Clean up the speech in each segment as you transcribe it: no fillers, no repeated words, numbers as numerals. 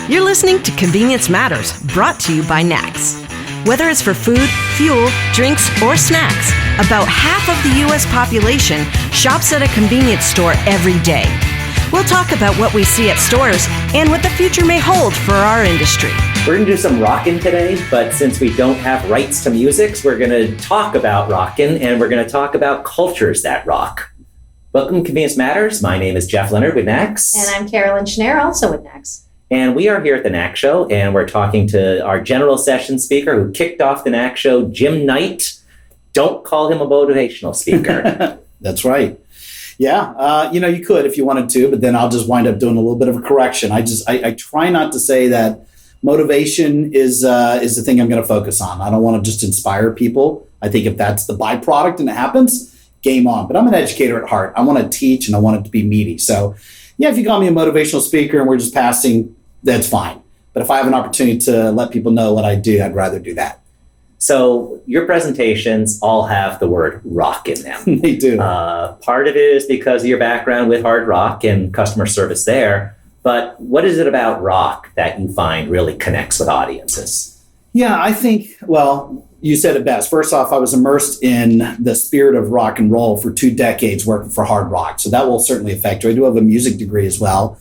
You're listening to Convenience Matters, brought to you by NACS. Whether it's for food, fuel, drinks, or snacks, about half of the U.S. population shops at a convenience store every day. We'll talk about what we see at stores and what the future may hold for our industry. We're going to do some rockin' today, but since we don't have rights to music, we're going to talk about rockin', and we're going to talk about cultures that rock. Welcome to Convenience Matters. My name is Jeff Lenard with NACS. And I'm Carolyn Schnare, also with NACS. And we are here at the NACS show, and we're talking to our general session speaker who kicked off the NACS show, Jim Knight. Don't call him a motivational speaker. That's right. Yeah, you could if you wanted to, but then I'll just wind up doing a little bit of a correction. I try not to say that motivation is the thing I'm going to focus on. I don't want to just inspire people. I think if that's the byproduct and it happens, game on. But I'm an educator at heart. I want to teach and I want it to be meaty. So yeah, if you call me a motivational speaker and we're just passing, that's fine. But if I have an opportunity to let people know what I do, I'd rather do that. So your presentations all have the word rock in them. They do. Part of it is because of your background with hard rock and customer service there. But what is it about rock that you find really connects with audiences? Yeah, I think, well, you said it best. First off, I was immersed in the spirit of rock and roll for 2 decades working for hard rock. So that will certainly affect you. I do have a music degree as well.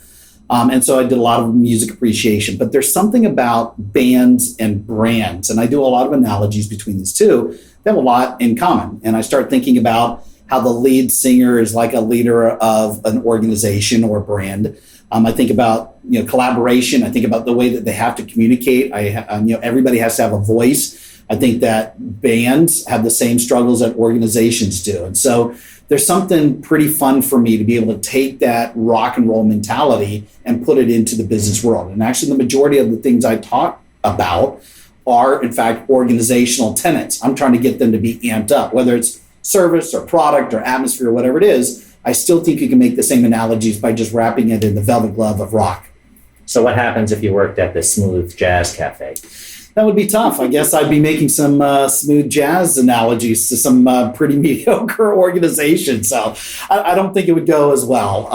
And so I did a lot of music appreciation. But there's something about bands and brands, and I do a lot of analogies between these two, that have a lot in common. And I start thinking about how the lead singer is like a leader of an organization or brand. I think about collaboration. I think about the way that they have to communicate. Everybody has to have a voice. I think that bands have the same struggles that organizations do. And so there's something pretty fun for me to be able to take that rock and roll mentality and put it into the business world. And actually the majority of the things I talk about are in fact organizational tenets. I'm trying to get them to be amped up, whether it's service or product or atmosphere or whatever it is. I still think you can make the same analogies by just wrapping it in the velvet glove of rock. So what happens if you worked at the Smooth Jazz Cafe? That would be tough. I guess I'd be making some smooth jazz analogies to some pretty mediocre organizations. So I don't think it would go as well.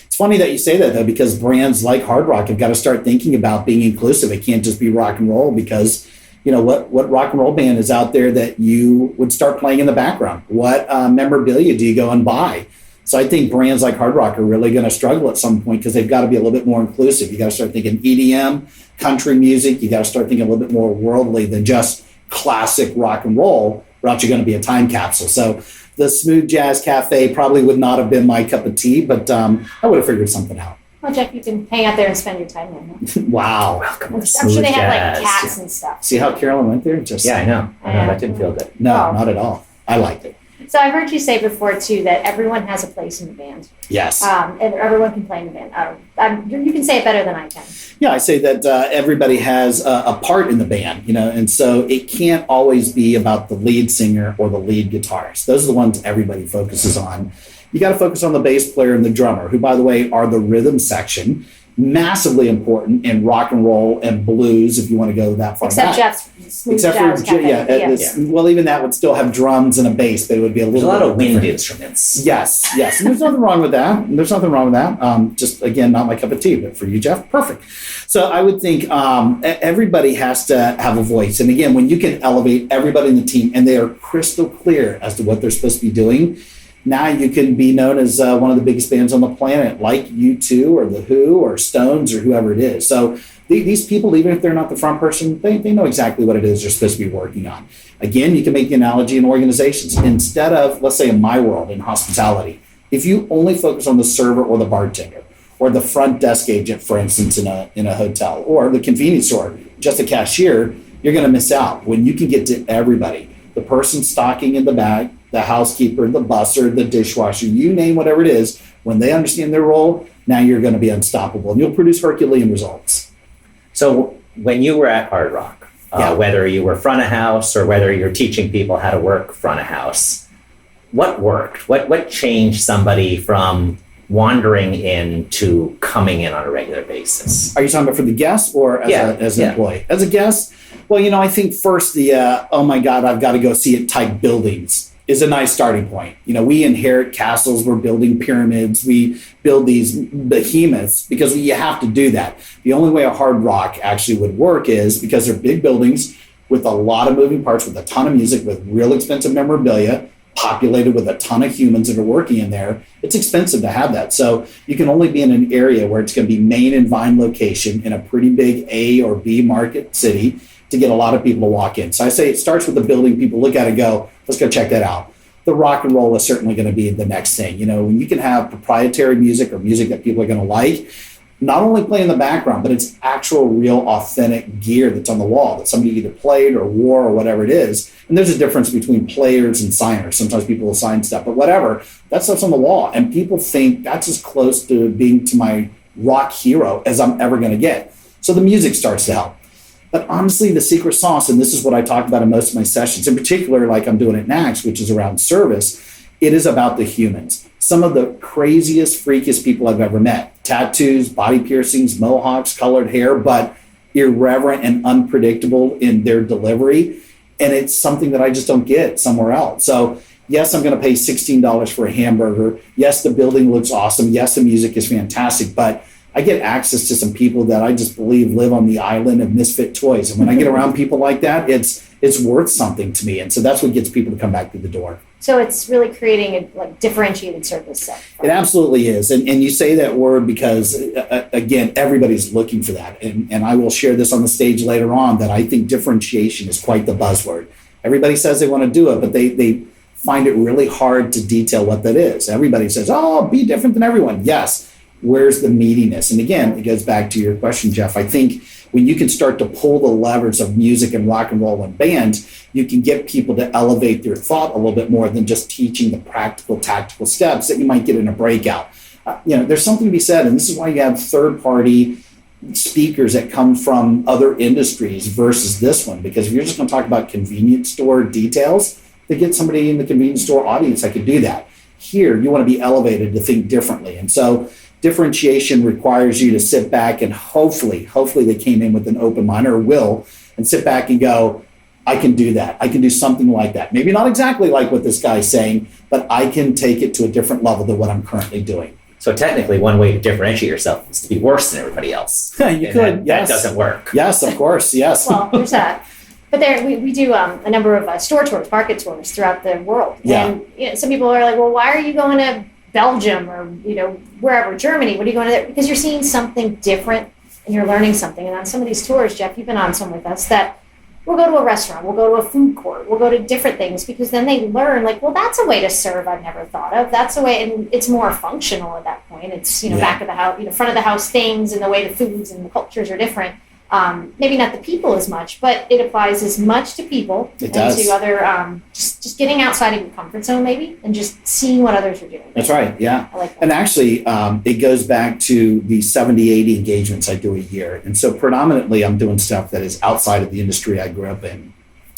It's funny that you say that, though, because brands like hard rock have got to start thinking about being inclusive. It can't just be rock and roll because, what rock and roll band is out there that you would start playing in the background? What memorabilia do you go and buy? So I think brands like hard rock are really going to struggle at some point because they've got to be a little bit more inclusive. You got to start thinking EDM, country music. You got to start thinking a little bit more worldly than just classic rock and roll, or else you're going to be a time capsule. So the Smooth Jazz Cafe probably would not have been my cup of tea, but I would have figured something out. Well, Jeff, you can hang out there and spend your time there. Huh? Wow. Welcome. I'm sure they have like cats and stuff. See how Carolyn went there? Yeah, I know. That didn't feel good. No, not at all. I liked it. So I've heard you say before, too, that everyone has a place in the band. Yes. And everyone can play in the band. You can say it better than I can. Yeah, I say that everybody has a part in the band, and so it can't always be about the lead singer or the lead guitarist. Those are the ones everybody focuses on. You got to focus on the bass player and the drummer, who, by the way, are the rhythm section. Massively important in rock and roll and blues, if you want to go that far Except back. Jeff's Smooth Jazz Cafe. Well, even that would still have drums and a bass, but it would be a little. There's a lot of wind different. Instruments. Yes, and there's nothing wrong with that. Just again, not my cup of tea, but for you, Jeff, perfect. So I would think everybody has to have a voice, and again, when you can elevate everybody in the team, and they are crystal clear as to what they're supposed to be doing. Now you can be known as one of the biggest bands on the planet, like U2 or The Who or Stones or whoever it is. So these people, even if they're not the front person, they know exactly what it is they're supposed to be working on. Again, you can make the analogy in organizations. Instead of, let's say in my world, in hospitality, if you only focus on the server or the bartender or the front desk agent, for instance, in a hotel or the convenience store, just a cashier, you're going to miss out. When you can get to everybody, the person stocking in the back, the housekeeper, the busser, the dishwasher, you name whatever it is, when they understand their role, now you're going to be unstoppable and you'll produce Herculean results. So when you were at Hard Rock, whether you were front of house or whether you're teaching people how to work front of house, what worked? What changed somebody from wandering in to coming in on a regular basis? Are you talking about for the guest or as an employee? As a guest, well, I think first the, oh my God, I've got to go see it type buildings is a nice starting point. We inherit castles, we're building pyramids, we build these behemoths because you have to do that. The only way a hard rock actually would work is because they're big buildings with a lot of moving parts, with a ton of music, with real expensive memorabilia, populated with a ton of humans that are working in there. It's expensive to have that. So you can only be in an area where it's going to be main and vine location in a pretty big A or B market city to get a lot of people to walk in. So I say it starts with the building. People look at it and go, let's go check that out. The rock and roll is certainly going to be the next thing. When you can have proprietary music or music that people are going to like, not only play in the background, but it's actual, real, authentic gear that's on the wall that somebody either played or wore or whatever it is. And there's a difference between players and signers. Sometimes people will sign stuff, but whatever, that stuff's on the wall. And people think that's as close to being to my rock hero as I'm ever going to get. So the music starts to help. But honestly, the secret sauce, and this is what I talk about in most of my sessions, in particular, like I'm doing at NACS, which is around service, it is about the humans. Some of the craziest, freakiest people I've ever met. Tattoos, body piercings, mohawks, colored hair, but irreverent and unpredictable in their delivery. And it's something that I just don't get somewhere else. So yes, I'm going to pay $16 for a hamburger. Yes, the building looks awesome. Yes, the music is fantastic, but I get access to some people that I just believe live on the island of misfit toys. And when I get around people like that, it's worth something to me. And so that's what gets people to come back through the door. So it's really creating a differentiated service set. It absolutely is. And you say that word because, again, everybody's looking for that. And I will share this on the stage later on that I think differentiation is quite the buzzword. Everybody says they want to do it, but they find it really hard to detail what that is. Everybody says, oh, be different than everyone. Yes. Where's the meatiness? And again, it goes back to your question, Jeff. I think when you can start to pull the levers of music and rock and roll and band, you can get people to elevate their thought a little bit more than just teaching the practical, tactical steps that you might get in a breakout. There's something to be said, and this is why you have third-party speakers that come from other industries versus this one, because if you're just going to talk about convenience store details, to get somebody in the convenience store audience that could do that. Here, you want to be elevated to think differently. And so differentiation requires you to sit back and hopefully they came in with an open mind or will and sit back and go, I can do that. I can do something like that. Maybe not exactly like what this guy's saying, but I can take it to a different level than what I'm currently doing. So technically, one way to differentiate yourself is to be worse than everybody else. You could, yes. That doesn't work. Yes, of course, yes. Well, there's that. But we do a number of store tours, market tours throughout the world. Yeah. And some people are like, well, why are you going to Belgium or wherever, Germany? What are you going to there? Because you're seeing something different and you're learning something. And on some of these tours, Jeff, you've been on some with us, that we'll go to a restaurant, we'll go to a food court, we'll go to different things, because then they learn like, well, that's a way to serve I've never thought of. That's a way, and it's more functional at that point. It's back of the house, front of the house things, and the way the foods and the cultures are different. Maybe not the people as much, but it applies as much to people and to other, just getting outside of your comfort zone maybe, and just seeing what others are doing. That's right, yeah. I like that. And actually, it goes back to the 70, 80 engagements I do a year. And so predominantly I'm doing stuff that is outside of the industry I grew up in.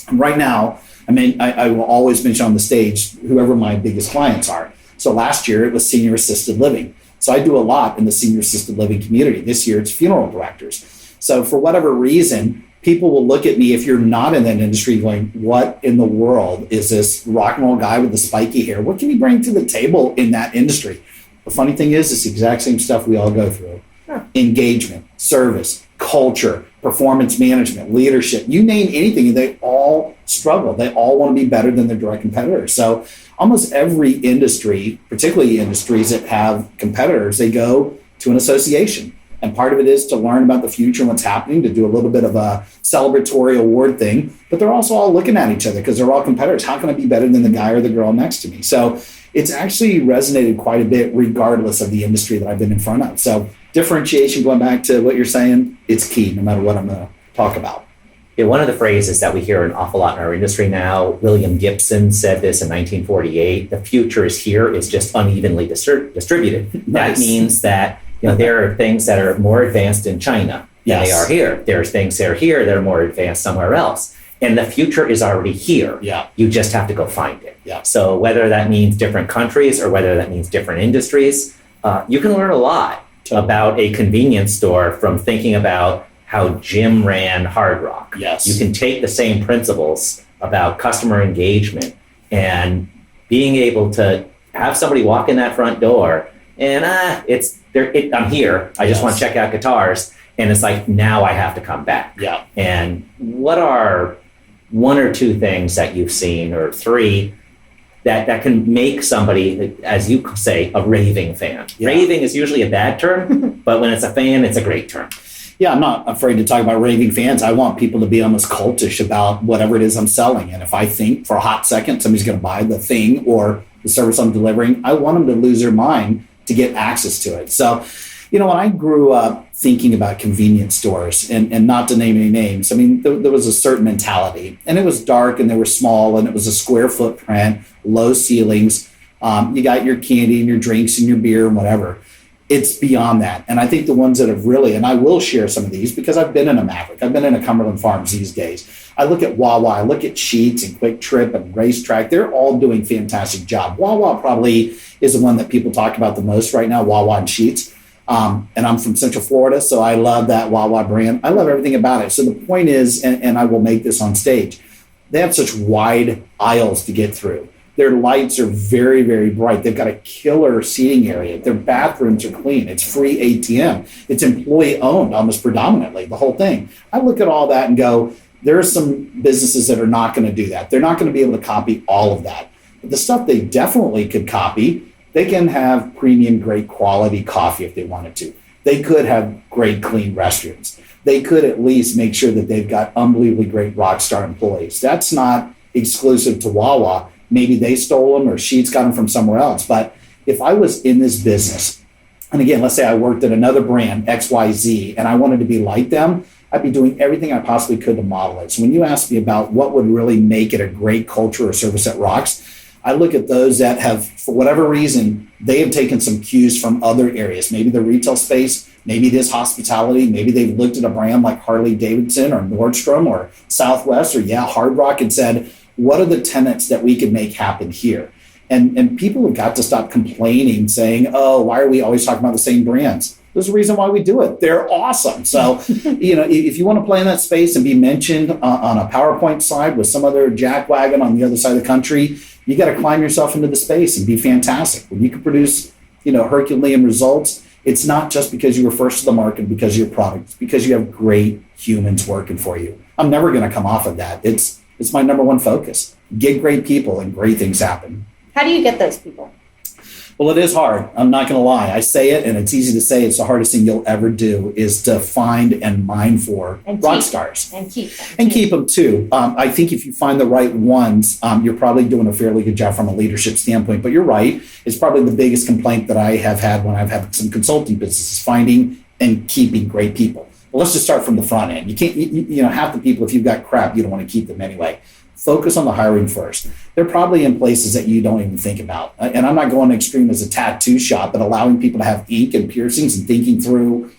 And right now, I will always mention on the stage whoever my biggest clients are. So last year it was senior assisted living. So I do a lot in the senior assisted living community. This year it's funeral directors. So for whatever reason, people will look at me if you're not in that industry going, what in the world is this rock and roll guy with the spiky hair? What can he bring to the table in that industry? The funny thing is, it's the exact same stuff we all go through. Sure. Engagement, service, culture, performance management, leadership, you name anything, and they all struggle. They all want to be better than their direct competitors. So almost every industry, particularly industries that have competitors, they go to an association. And part of it is to learn about the future and what's happening, to do a little bit of a celebratory award thing. But they're also all looking at each other because they're all competitors. How can I be better than the guy or the girl next to me? So it's actually resonated quite a bit regardless of the industry that I've been in front of. So differentiation, going back to what you're saying, it's key no matter what I'm going to talk about. Yeah, one of the phrases that we hear an awful lot in our industry now, William Gibson said this in 1948, the future is here, it's just unevenly distributed. Nice. That means that there are things that are more advanced in China than they are here. There's things that are here that are more advanced somewhere else. And the future is already here. Yeah. You just have to go find it. Yeah. So whether that means different countries or whether that means different industries, you can learn a lot about a convenience store from thinking about how Jim ran Hard Rock. Yes. You can take the same principles about customer engagement and being able to have somebody walk in that front door and I'm here. I just want to check out guitars. And it's like, now I have to come back. Yeah. And what are one or two things that you've seen, or three, that can make somebody, as you say, a raving fan? Yeah. Raving is usually a bad term, but when it's a fan, it's a great term. Yeah, I'm not afraid to talk about raving fans. I want people to be almost cultish about whatever it is I'm selling. And if I think for a hot second somebody's going to buy the thing or the service I'm delivering, I want them to lose their mind to get access to it. So, when I grew up thinking about convenience stores, and not to name any names, I mean, there was a certain mentality, and it was dark and they were small and it was a square footprint, low ceilings. You got your candy and your drinks and your beer and whatever. It's beyond that. And I think the ones that have really, and I will share some of these because I've been in a Maverick, I've been in a Cumberland Farms these days. I look at Wawa, I look at Sheetz and Quick Trip and Racetrack. They're all doing fantastic job. Wawa probably is the one that people talk about the most right now, Wawa and Sheetz. And I'm from Central Florida, so I love that Wawa brand. I love everything about it. So the point is, and I will make this on stage, they have such wide aisles to get through. Their lights are very, very bright. They've got a killer seating area. Their bathrooms are clean. It's free ATM. It's employee owned almost predominantly, the whole thing. I look at all that and go, there are some businesses that are not going to do that. They're not going to be able to copy all of that. But the stuff they definitely could copy, they can have premium, great quality coffee if they wanted to. They could have great, clean restrooms. They could at least make sure that they've got unbelievably great rock star employees. That's not exclusive to Wawa. Maybe they stole them or Sheetz got them from somewhere else. But if I was in this business, and again, let's say I worked at another brand, XYZ, and I wanted to be like them, I'd be doing everything I possibly could to model it. So when you ask me about what would really make it a great culture or service that rocks, I look at those that have, for whatever reason, they have taken some cues from other areas. Maybe the retail space, maybe it is hospitality, maybe they've looked at a brand like Harley Davidson or Nordstrom or Southwest or Hard Rock and said, what are the tenets that we can make happen here? And people have got to stop complaining, saying, oh, why are we always talking about the same brands? There's a reason why we do it. They're awesome. So, if you want to play in that space and be mentioned on a PowerPoint slide with some other jackwagon on the other side of the country, you got to climb yourself into the space and be fantastic. When you can produce, Herculean results, it's not just because you were first to the market, because of your product, it's because you have great humans working for you. I'm never going to come off of that. It's my number one focus. Get great people and great things happen. How do you get those people? Well, it is hard. I'm not going to lie. I say it, and it's easy to say. It's the hardest thing you'll ever do is to find and mine for rock stars. And keep them. And keep them, too. I think if you find the right ones, you're probably doing a fairly good job from a leadership standpoint. But you're right. It's probably the biggest complaint that I have had when I've had some consulting businesses, finding and keeping great people. Well, let's just start from the front end. You can't, half the people, if you've got crap, you don't want to keep them anyway. Focus on the hiring first. They're probably in places that you don't even think about. And I'm not going extreme as a tattoo shop, but allowing people to have ink and piercings and thinking through,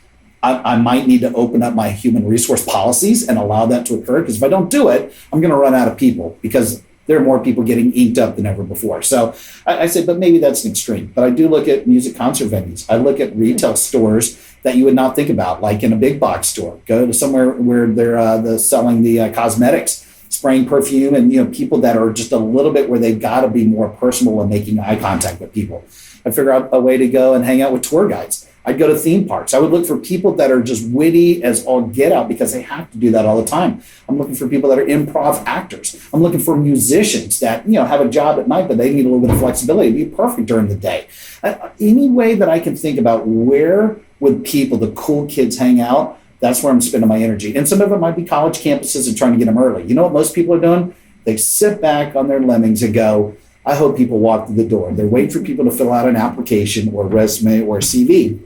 I might need to open up my human resource policies and allow that to occur. Because if I don't do it, I'm going to run out of people because there are more people getting inked up than ever before. So I say, but maybe that's an extreme. But I do look at music concert venues. I look at retail stores that you would not think about, like in a big box store. Go to somewhere where they're selling the cosmetics, spraying perfume, and people that are just a little bit where they've got to be more personal and making eye contact with people. I'd figure out a way to go and hang out with tour guides. I'd go to theme parks. I would look for people that are just witty as all get out because they have to do that all the time. I'm looking for people that are improv actors. I'm looking for musicians that have a job at night, but they need a little bit of flexibility to be perfect during the day. Any way that I can think about where would people, the cool kids, hang out, that's where I'm spending my energy. And some of it might be college campuses and trying to get them early. You know what most people are doing? They sit back on their lemmings and go, I hope people walk through the door. They're waiting for people to fill out an application or resume or a CV.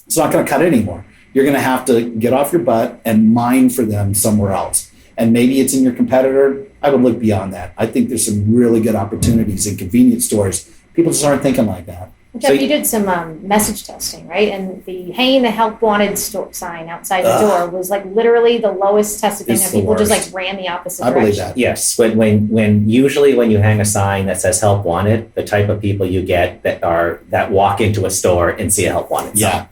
It's not going to cut it anymore. You're going to have to get off your butt and mine for them somewhere else. And maybe it's in your competitor. I would look beyond that. I think there's some really good opportunities in convenience stores. People just aren't thinking like that. Jeff, you did some message testing, right? And the hanging the help wanted sign outside the door was like literally the lowest tested thing, and people just like ran the opposite direction. I believe that. Yes, when usually when you hang a sign that says help wanted, the type of people you get that walk into a store and see a help wanted sign.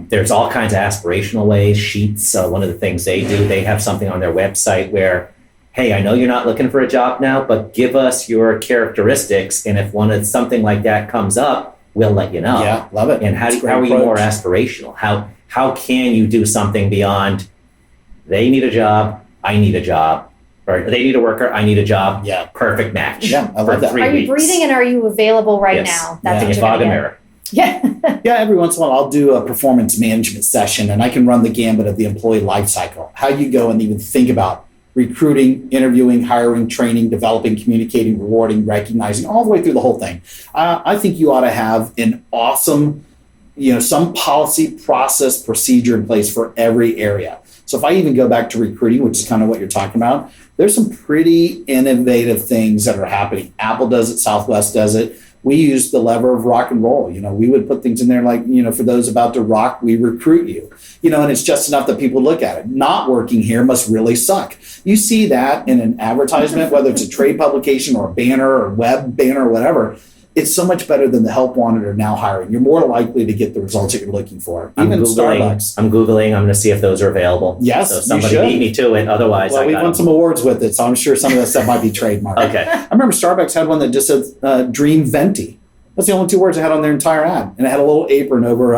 There's all kinds of aspirational ways. Sheetz, one of the things they do, they have something on their website where hey, I know you're not looking for a job now, but give us your characteristics. And if something like that comes up, we'll let you know. Yeah, love it. And how are you more aspirational? How can you do something beyond they need a job, I need a job, or they need a worker, I need a job. Yeah. Perfect match. Yeah, I love that. Are you breathing and are you available right now? That's what you're fog gonna and get. mirror. Yeah. Yeah, every once in a while I'll do a performance management session and I can run the gambit of the employee life cycle. How you go and even think about recruiting, interviewing, hiring, training, developing, communicating, rewarding, recognizing, all the way through the whole thing. I think you ought to have an awesome, some policy, process, procedure in place for every area. So if I even go back to recruiting, which is kind of what you're talking about, there's some pretty innovative things that are happening. Apple does it, Southwest does it. We use the lever of rock and roll. We would put things in there like, for those about to rock, we recruit you. And it's just enough that people look at it. Not working here must really suck. You see that in an advertisement, whether it's a trade publication or a banner or web banner or whatever. It's so much better than the help wanted or now hiring. You're more likely to get the results that you're looking for. Even Starbucks. I'm Googling. I'm going to see if those are available. Yes, so somebody beat me to it. Otherwise, well, we've won some awards with it, so I'm sure some of that stuff might be trademarked. Okay. I remember Starbucks had one that just said "Dream Venti." That's the only 2 words I had on their entire ad, and it had a little apron over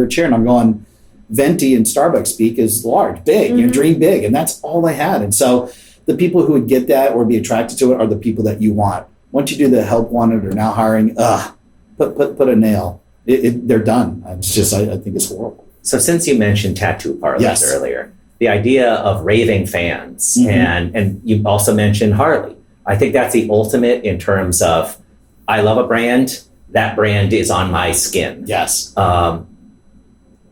a chair. And I'm going, Venti in Starbucks speak is large, big. Dream big, and that's all they had. And so the people who would get that or be attracted to it are the people that you want. Once you do the help wanted or now hiring, put a nail. They're done. It's just, I think it's horrible. So since you mentioned tattoo parlors earlier, the idea of raving fans, and you also mentioned Harley. I think that's the ultimate in terms of, I love a brand, that brand is on my skin. Yes.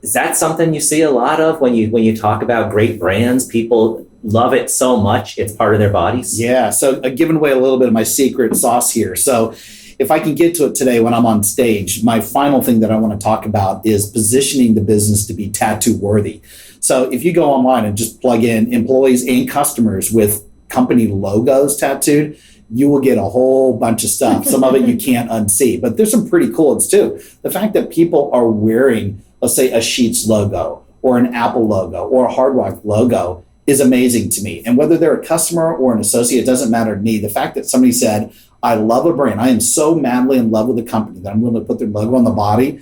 Is that something you see a lot of when you talk about great brands? People love it so much, it's part of their bodies? Yeah, so giving away a little bit of my secret sauce here. So if I can get to it today when I'm on stage, my final thing that I want to talk about is positioning the business to be tattoo worthy. So if you go online and just plug in employees and customers with company logos tattooed, you will get a whole bunch of stuff. Some of it you can't unsee, but there's some pretty cool ones too. The fact that people are wearing, let's say, a Sheetz logo or an Apple logo or a Hard Rock logo is amazing to me. And whether they're a customer or an associate, it doesn't matter to me. The fact that somebody said, I love a brand, I am so madly in love with the company that I'm willing to put their logo on the body,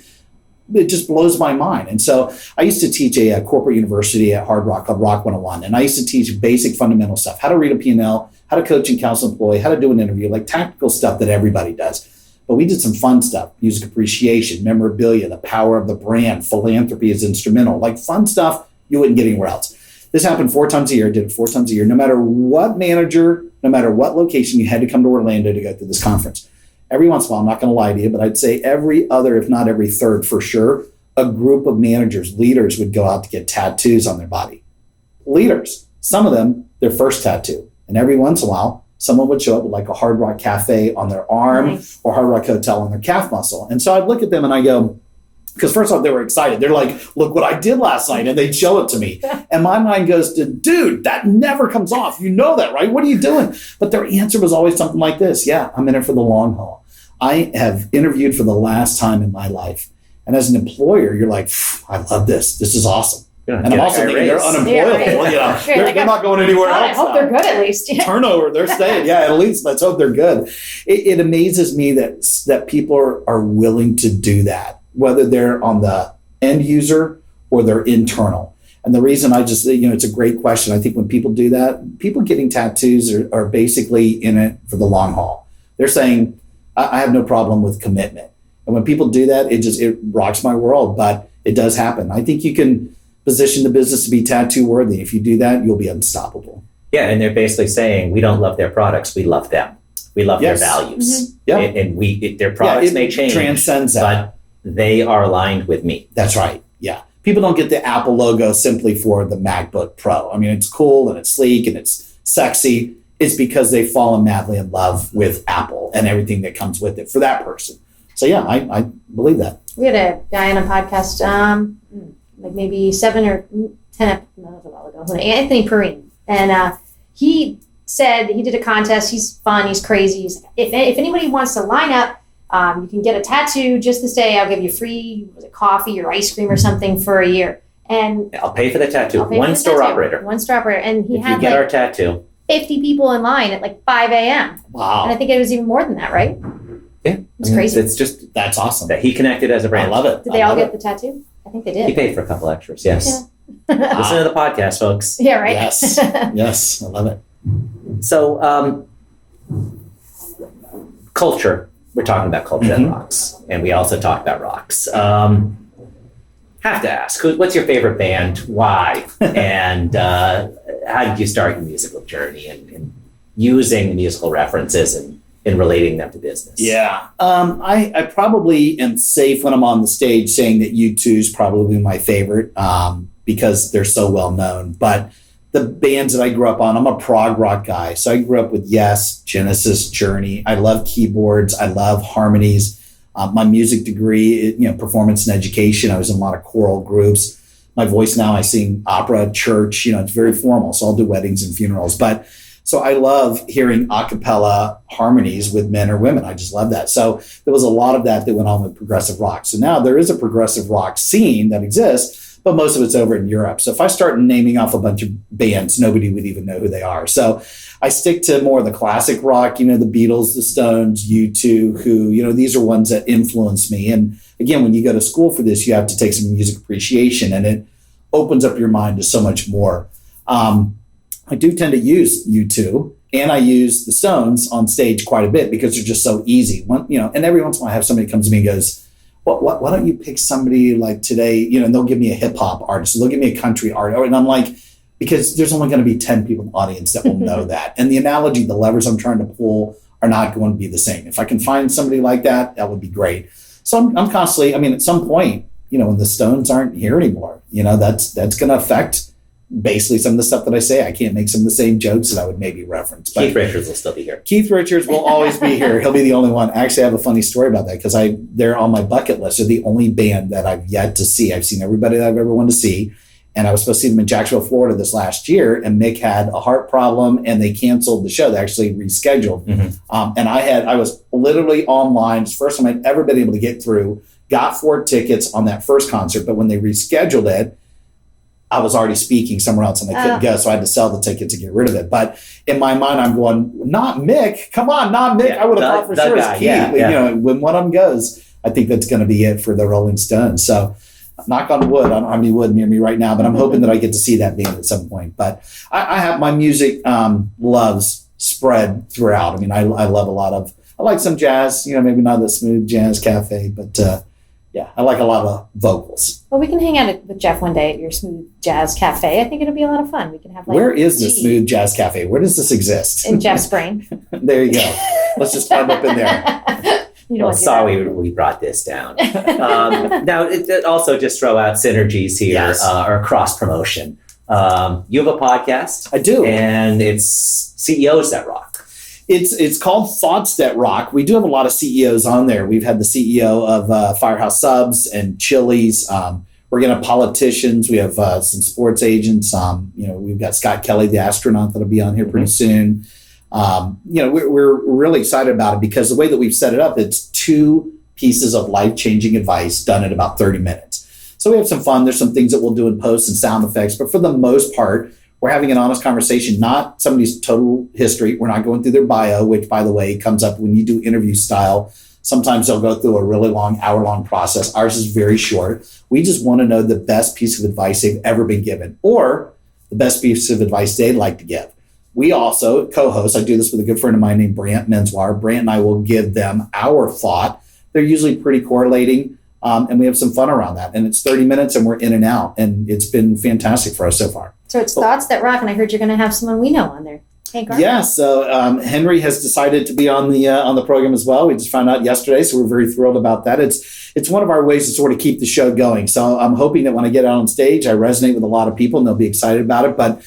it just blows my mind. And so I used to teach a corporate university at Hard Rock called Rock 101. And I used to teach basic fundamental stuff, how to read a P&L, how to coach and counsel an employee, how to do an interview, like tactical stuff that everybody does. But we did some fun stuff, music appreciation, memorabilia, the power of the brand, philanthropy is instrumental, like fun stuff you wouldn't get anywhere else. This happened 4 times a year, did it 4 times a year. No matter what manager, no matter what location, you had to come to Orlando to go through this conference. Every once in a while, I'm not going to lie to you, but I'd say every other, if not every third for sure, a group of managers, leaders would go out to get tattoos on their body. Leaders, some of them, their first tattoo. And every once in a while, someone would show up with like a Hard Rock Cafe on their arm or Hard Rock Hotel on their calf muscle. And so I'd look at them and I go, because first off, they were excited. They're like, look what I did last night. And they'd show it to me. And my mind goes to, dude, that never comes off. You know that, right? What are you doing? But their answer was always something like this. Yeah, I'm in it for the long haul. I have interviewed for the last time in my life. And as an employer, you're like, I love this. This is awesome. And I'm also thinking they're unemployable. They're not going anywhere else. I hope they're good at least. Turnover, they're staying. Yeah, at least let's hope they're good. It amazes me that people are willing to do that, whether they're on the end user or they're internal. And the reason it's a great question. I think when people do that, people getting tattoos are basically in it for the long haul. They're saying, I have no problem with commitment. And when people do that, it rocks my world, but it does happen. I think you can position the business to be tattoo worthy. If you do that, you'll be unstoppable. Yeah, and they're basically saying we don't love their products, we love them. We love their values. Yeah. And their products may change, transcends that. But they are aligned with me. That's right. Yeah. People don't get the Apple logo simply for the MacBook Pro. I mean, it's cool and it's sleek and it's sexy. It's because they've fallen madly in love with Apple and everything that comes with it for that person. So yeah, I believe that. We had a guy on a podcast, like maybe 7 or 10, no, that was a while ago, Anthony Perrine. And he said he did a contest. He's fun. He's crazy. If anybody wants to line up, you can get a tattoo just this day. I'll give you free coffee or ice cream or something for a year. And I'll pay for the tattoo. One store operator. And he if had you get our tattoo. 50 people in line at like 5 a.m. Wow. And I think it was even more than that, right? Yeah. It's crazy. It's just That's awesome. that he connected as a I brand. love it. Did they I all love get the tattoo? I think they did. He paid for a couple extras, yes. Yeah. Listen to the podcast, folks. Yeah, right? Yes. Yes. I love it. So, culture. We're talking about culture Mm-hmm. that rocks, and we also talk about rocks. Have to ask, what's your favorite band? Why? And how did you start your musical journey and using musical references and relating them to business? Yeah. I probably am safe when I'm on the stage saying that U2 is probably my favorite because they're so well known. But the bands that I grew up on, I'm a prog rock guy. So I grew up with Yes, Genesis, Journey. I love keyboards. I love harmonies. My music degree, performance and education. I was in a lot of choral groups. My voice now, I sing opera, church. It's very formal. So I'll do weddings and funerals. But so I love hearing a cappella harmonies with men or women. I just love that. So there was a lot of that went on with progressive rock. So now there is a progressive rock scene that exists, but most of it's over in Europe. So if I start naming off a bunch of bands, nobody would even know who they are. So I stick to more of the classic rock, the Beatles, the Stones, U2, Who, these are ones that influence me. And again, when you go to school for this, you have to take some music appreciation, and it opens up your mind to so much more. I do tend to use U2 and I use the Stones on stage quite a bit because they're just so easy. And every once in a while I have somebody comes to me and goes, why don't you pick somebody like today, and they'll give me a hip hop artist, or they'll give me a country artist. And I'm like, because there's only going to be 10 people in the audience that will know that. And the analogy, the levers I'm trying to pull are not going to be the same. If I can find somebody like that, that would be great. So I'm constantly, at some point, when the Stones aren't here anymore, that's going to affect basically some of the stuff that I say. I can't make some of the same jokes that I would maybe reference. But Keith Richards will still be here. Keith Richards will always be here. He'll be the only one. Actually, I have a funny story about that because they're on my bucket list. They're the only band that I've yet to see. I've seen everybody that I've ever wanted to see. And I was supposed to see them in Jacksonville, Florida this last year. And Mick had a heart problem and they canceled the show. They actually rescheduled. Mm-hmm. And I was literally online. It's the first time I'd ever been able to get through. Got 4 tickets on that first concert. But when they rescheduled it, I was already speaking somewhere else and I couldn't go. So I had to sell the ticket to get rid of it. But in my mind, I'm going, not Mick. Come on, not Mick. Yeah, I would have thought for sure it's Keith. Yeah. When one of them goes, I think that's going to be it for the Rolling Stones. So knock on wood. I don't have any wood near me right now, but I'm hoping that I get to see that band at some point. But I have my music loves spread throughout. I love a lot of, I like some jazz, maybe not the smooth jazz cafe, but yeah, I like a lot of vocals. Well, we can hang out with Jeff one day at your Smooth Jazz Cafe. I think it'll be a lot of fun. We can have Where is the Smooth Jazz Cafe? Where does this exist? In Jeff's brain. There you go. Let's just climb up in there. Sorry we brought this down. Now, it also just throw out synergies here, yes. Or cross promotion. You have a podcast. I do. And it's CEOs That Rock. It's called Thoughts That Rock. We do have a lot of CEOs on there. We've had the CEO of Firehouse Subs and Chili's. We're going to have politicians. We have some sports agents. We've got Scott Kelly, the astronaut, that'll be on here pretty soon. We're really excited about it because the way that we've set it up, it's 2 pieces of life-changing advice done in about 30 minutes. So we have some fun. There's some things that we'll do in post and sound effects, but for the most part, we're having an honest conversation, not somebody's total history. We're not going through their bio, which, by the way, comes up when you do interview style. Sometimes they'll go through a really long, hour-long process. Ours is very short. We just want to know the best piece of advice they've ever been given or the best piece of advice they'd like to give. We also co-host. I do this with a good friend of mine named Brant Menswar. Brant and I will give them our thought. They're usually pretty correlating, and we have some fun around that. And it's 30 minutes, and we're in and out, and it's been fantastic for us so far. So it's Thoughts That Rock, and I heard you're going to have someone we know on there. Hey, yeah, so Henry has decided to be on the program as well. We just found out yesterday, so we're very thrilled about that. It's one of our ways to sort of keep the show going. So I'm hoping that when I get out on stage, I resonate with a lot of people, and they'll be excited about it. But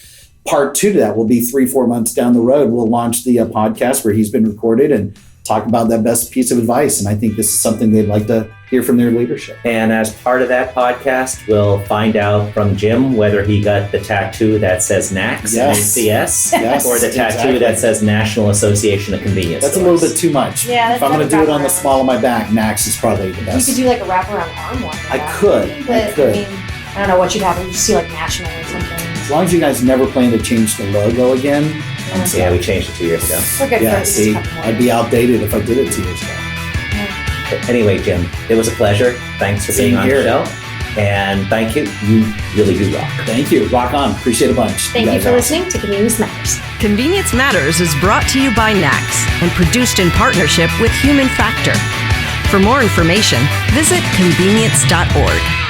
part 2 to that will be 3-4 months down the road. We'll launch the podcast where he's been recorded and talk about that best piece of advice. And I think this is something they'd like to hear from their leadership. And as part of that podcast, we'll find out from Jim whether he got the tattoo that says NACS, yes. NACS, yes, or the tattoo exactly. that says National Association of Convenience That's Stores. a little bit too much. Yeah, if I'm going to do it on the small of my back, NACS is probably the best. You could do like a wraparound arm one. I could. But I don't know what you'd have. You just see like National or something. As long as you guys never plan to change the logo again, Yeah, we changed it 2 years ago. We're good for Yeah, at least see, a couple more. I'd be outdated if I did it 2 years ago. Anyway, Jim, it was a pleasure. Thanks for being Same on here. the show. And thank you. You really do rock. Thank you. Rock on. Appreciate it a bunch. Thank you guys for are awesome. listening to Convenience Matters. Convenience Matters is brought to you by NACS and produced in partnership with Human Factor. For more information, visit convenience.org.